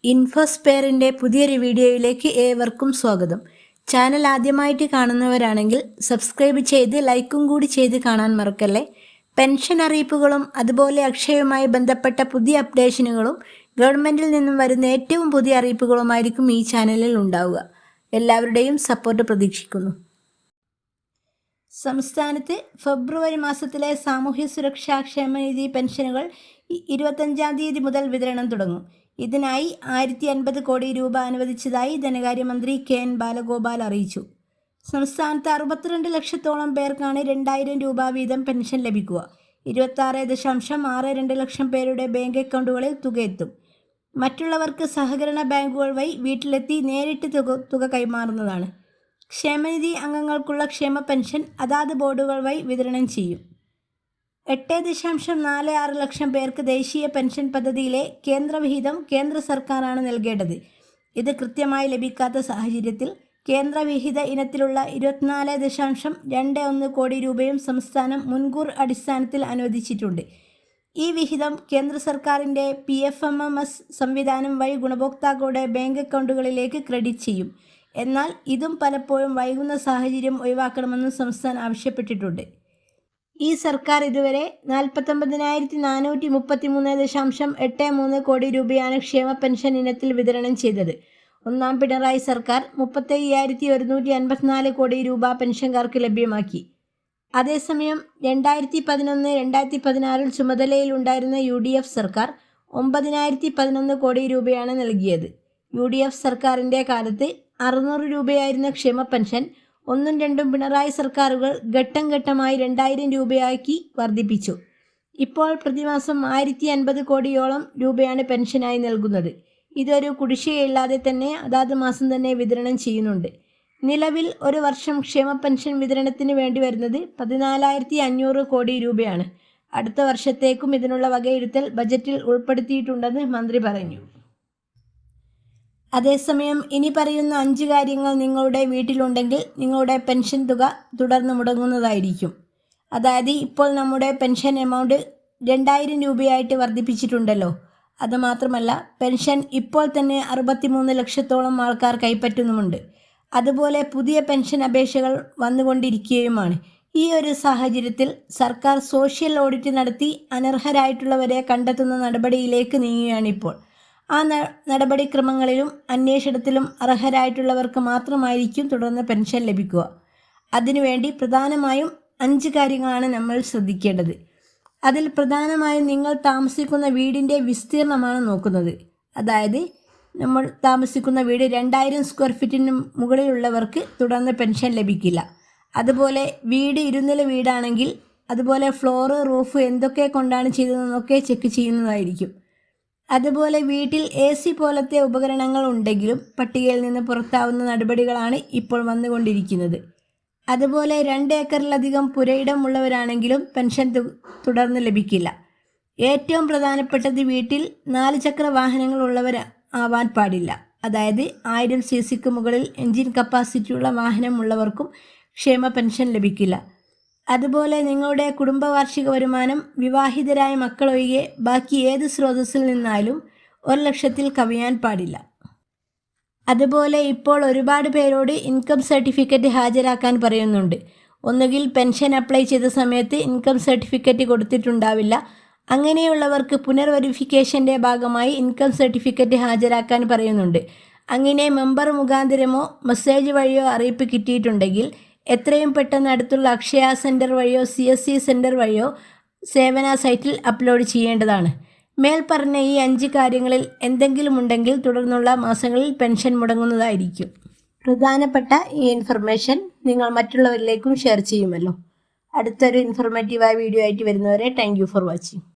ഇൻഫോസ്പെയറിൻ്റെ പുതിയൊരു വീഡിയോയിലേക്ക് ഏവർക്കും സ്വാഗതം. ചാനൽ ആദ്യമായിട്ട് കാണുന്നവരാണെങ്കിൽ സബ്സ്ക്രൈബ് ചെയ്ത് ലൈക്കും കൂടി ചെയ്ത് കാണാൻ മറക്കല്ലേ. പെൻഷൻ അറിയിപ്പുകളും അതുപോലെ അക്ഷയവുമായി ബന്ധപ്പെട്ട പുതിയ അപ്ഡേഷനുകളും ഗവൺമെൻറ്റിൽ നിന്നും വരുന്ന ഏറ്റവും പുതിയ അറിയിപ്പുകളുമായിരിക്കും ഈ ചാനലിൽ ഉണ്ടാവുക. എല്ലാവരുടെയും സപ്പോർട്ട് പ്രതീക്ഷിക്കുന്നു. സംസ്ഥാനത്ത് ഫെബ്രുവരി മാസത്തിലെ സാമൂഹ്യ സുരക്ഷാ ക്ഷേമനിധി പെൻഷനുകൾ 25-ാം തീയതി മുതൽ വിതരണം തുടങ്ങും. ഇതിനായി 1050 കോടി രൂപ അനുവദിച്ചതായി ധനകാര്യമന്ത്രി കെ.എൻ. ബാലഗോപാൽ അറിയിച്ചു. സംസ്ഥാനത്ത് 62 ലക്ഷത്തോളം പേർക്കാണ് 2000 രൂപ വീതം പെൻഷൻ ലഭിക്കുക. 26.62 ലക്ഷം പേരുടെ ബാങ്ക് അക്കൗണ്ടുകളിൽ തുക എത്തും. മറ്റുള്ളവർക്ക് സഹകരണ ബാങ്കുകൾ വഴി വീട്ടിലെത്തി നേരിട്ട് തുക കൈമാറുന്നതാണ്. ക്ഷേമനിധി അംഗങ്ങൾക്കുള്ള ക്ഷേമ പെൻഷൻ അതാത് ബോർഡുകൾ വഴി വിതരണം ചെയ്യും. 8.46 ലക്ഷം പേർക്ക് ദേശീയ പെൻഷൻ പദ്ധതിയിലെ കേന്ദ്രവിഹിതം കേന്ദ്ര സർക്കാരാണ് നൽകേണ്ടത്. ഇത് കൃത്യമായി ലഭിക്കാത്ത സാഹചര്യത്തിൽ കേന്ദ്രവിഹിത ഇനത്തിലുള്ള 24.21 കോടി രൂപയും സംസ്ഥാനം മുൻകൂർ അടിസ്ഥാനത്തിൽ അനുവദിച്ചിട്ടുണ്ട്. ഈ വിഹിതം കേന്ദ്ര സർക്കാരിൻ്റെ PFMMS സംവിധാനം വഴി ഗുണഭോക്താക്കളുടെ ബാങ്ക് അക്കൗണ്ടുകളിലേക്ക് ക്രെഡിറ്റ് ചെയ്യും. എന്നാൽ ഇതും പലപ്പോഴും വൈകുന്ന സാഹചര്യം ഒഴിവാക്കണമെന്ന് സംസ്ഥാനം ആവശ്യപ്പെട്ടിട്ടുണ്ട്. ഈ സർക്കാർ ഇതുവരെ 49,433.83 കോടി രൂപയാണ് ക്ഷേമ പെൻഷൻ ഇനത്തിൽ വിതരണം ചെയ്തത്. ഒന്നാം പിണറായി സർക്കാർ 35,154 കോടി രൂപ പെൻഷൻകാർക്ക് ലഭ്യമാക്കി. അതേസമയം 2011-2016 ചുമതലയിലുണ്ടായിരുന്ന UDF സർക്കാർ 9,011 കോടി രൂപയാണ് നൽകിയത്. UDF സർക്കാരിൻ്റെ കാലത്ത് 600 രൂപയായിരുന്ന ക്ഷേമ പെൻഷൻ 1ഉം 2ഉം പിണറായി സർക്കാരുകൾ ഘട്ടം ഘട്ടമായി 2000 രൂപയാക്കി വർദ്ധിപ്പിച്ചു. ഇപ്പോൾ പ്രതിമാസം 1050 കോടിയോളം രൂപയാണ് പെൻഷനായി നൽകുന്നത്. ഇതൊരു കുടിശ്ശികയില്ലാതെ തന്നെ അതാത് മാസം തന്നെ വിതരണം ചെയ്യുന്നുണ്ട്. നിലവിൽ ഒരു വർഷം ക്ഷേമ പെൻഷൻ വിതരണത്തിന് വേണ്ടി വരുന്നത് 14,500 കോടി രൂപയാണ്. അടുത്ത വർഷത്തേക്കും ഇതിനുള്ള വകയിരുത്തൽ ബജറ്റിൽ ഉൾപ്പെടുത്തിയിട്ടുണ്ടെന്ന് മന്ത്രി പറഞ്ഞു. അതേസമയം ഇനി പറയുന്ന 5 കാര്യങ്ങൾ നിങ്ങളുടെ വീട്ടിലുണ്ടെങ്കിൽ നിങ്ങളുടെ പെൻഷൻ തുക തുടർന്ന് മുടങ്ങുന്നതായിരിക്കും. അതായത് ഇപ്പോൾ നമ്മുടെ പെൻഷൻ എമൗണ്ട് 2000 രൂപയായിട്ട് വർദ്ധിപ്പിച്ചിട്ടുണ്ടല്ലോ. അതുമാത്രമല്ല പെൻഷൻ ഇപ്പോൾ തന്നെ 63 ലക്ഷത്തോളം ആൾക്കാർ കൈപ്പറ്റുന്നുമുണ്ട്. അതുപോലെ പുതിയ പെൻഷൻ അപേക്ഷകൾ വന്നുകൊണ്ടിരിക്കുകയുമാണ്. ഈ ഒരു സാഹചര്യത്തിൽ സർക്കാർ സോഷ്യൽ ഓഡിറ്റ് നടത്തി അനർഹരായിട്ടുള്ളവരെ കണ്ടെത്തുന്ന നടപടിയിലേക്ക് നീങ്ങുകയാണിപ്പോൾ. ആ നടപടിക്രമങ്ങളിലും അന്വേഷണത്തിലും അർഹരായിട്ടുള്ളവർക്ക് മാത്രമായിരിക്കും തുടർന്ന് പെൻഷൻ ലഭിക്കുക. അതിനുവേണ്ടി പ്രധാനമായും 5 കാര്യങ്ങളാണ് നമ്മൾ ശ്രദ്ധിക്കേണ്ടത്. അതിൽ പ്രധാനമായും നിങ്ങൾ താമസിക്കുന്ന വീടിൻ്റെ വിസ്തീർണമാണ് നോക്കുന്നത്. അതായത് നമ്മൾ താമസിക്കുന്ന വീട് 2000 സ്ക്വയർ ഫീറ്റിന് മുകളിലുള്ളവർക്ക് തുടർന്ന് പെൻഷൻ ലഭിക്കില്ല. അതുപോലെ വീട് ഇരുനില വീടാണെങ്കിൽ അതുപോലെ ഫ്ലോറ് റൂഫ് എന്തൊക്കെ കൊണ്ടാണ് ചെയ്തതെന്നൊക്കെ ചെക്ക് ചെയ്യുന്നതായിരിക്കും. അതുപോലെ വീട്ടിൽ AC പോലത്തെ ഉപകരണങ്ങൾ ഉണ്ടെങ്കിലും പട്ടികയിൽ നിന്ന് പുറത്താവുന്ന നടപടികളാണ് ഇപ്പോൾ വന്നുകൊണ്ടിരിക്കുന്നത്. അതുപോലെ 2 ഏക്കറിലധികം പുരയിടം ഉള്ളവരാണെങ്കിലും പെൻഷൻ തുടർന്ന് ലഭിക്കില്ല. ഏറ്റവും പ്രധാനപ്പെട്ടത് വീട്ടിൽ 4 ചക്ര വാഹനങ്ങൾ ഉള്ളവരാവാൻ പാടില്ല. അതായത് 1000 cc മുകളിൽ എൻജിൻ കപ്പാസിറ്റിയുള്ള വാഹനം ഉള്ളവർക്കും ക്ഷേമ പെൻഷൻ ലഭിക്കില്ല. അതുപോലെ നിങ്ങളുടെ കുടുംബവാർഷിക വരുമാനം വിവാഹിതരായ മക്കളൊഴികെ ബാക്കി ഏത് സ്രോതസ്സിൽ നിന്നാലും 1 ലക്ഷത്തിൽ കവിയാൻ പാടില്ല. അതുപോലെ ഇപ്പോൾ ഒരുപാട് പേരോട് ഇൻകം സർട്ടിഫിക്കറ്റ് ഹാജരാക്കാൻ പറയുന്നുണ്ട്. ഒന്നുകിൽ പെൻഷൻ അപ്ലൈ ചെയ്ത സമയത്ത് ഇൻകം സർട്ടിഫിക്കറ്റ് കൊടുത്തിട്ടുണ്ടാവില്ല. അങ്ങനെയുള്ളവർക്ക് പുനർവെരിഫിക്കേഷൻ്റെ ഭാഗമായി ഇൻകം സർട്ടിഫിക്കറ്റ് ഹാജരാക്കാൻ പറയുന്നുണ്ട്. അങ്ങനെ മെമ്പർ മുഖാന്തരമോ മെസ്സേജ് വഴിയോ അറിയിപ്പ് കിട്ടിയിട്ടുണ്ടെങ്കിൽ എത്രയും പെട്ടെന്ന് അടുത്തുള്ള അക്ഷയ സെൻറ്റർ വഴിയോ CSC സെൻറ്റർ വഴിയോ സേവന സൈറ്റിൽ അപ്ലോഡ് ചെയ്യേണ്ടതാണ്. മേൽപ്പറഞ്ഞ ഈ 5 കാര്യങ്ങളിൽ എന്തെങ്കിലും ഉണ്ടെങ്കിൽ തുടർന്നുള്ള മാസങ്ങളിൽ പെൻഷൻ മുടങ്ങുന്നതായിരിക്കും. പ്രധാനപ്പെട്ട ഈ ഇൻഫർമേഷൻ നിങ്ങൾ മറ്റുള്ളവരിലേക്കും ഷെയർ ചെയ്യുമല്ലോ. അടുത്തൊരു ഇൻഫോർമേറ്റീവായ വീഡിയോ ആയിട്ട് വരുന്നവരെ താങ്ക് യു ഫോർ വാച്ചിങ്.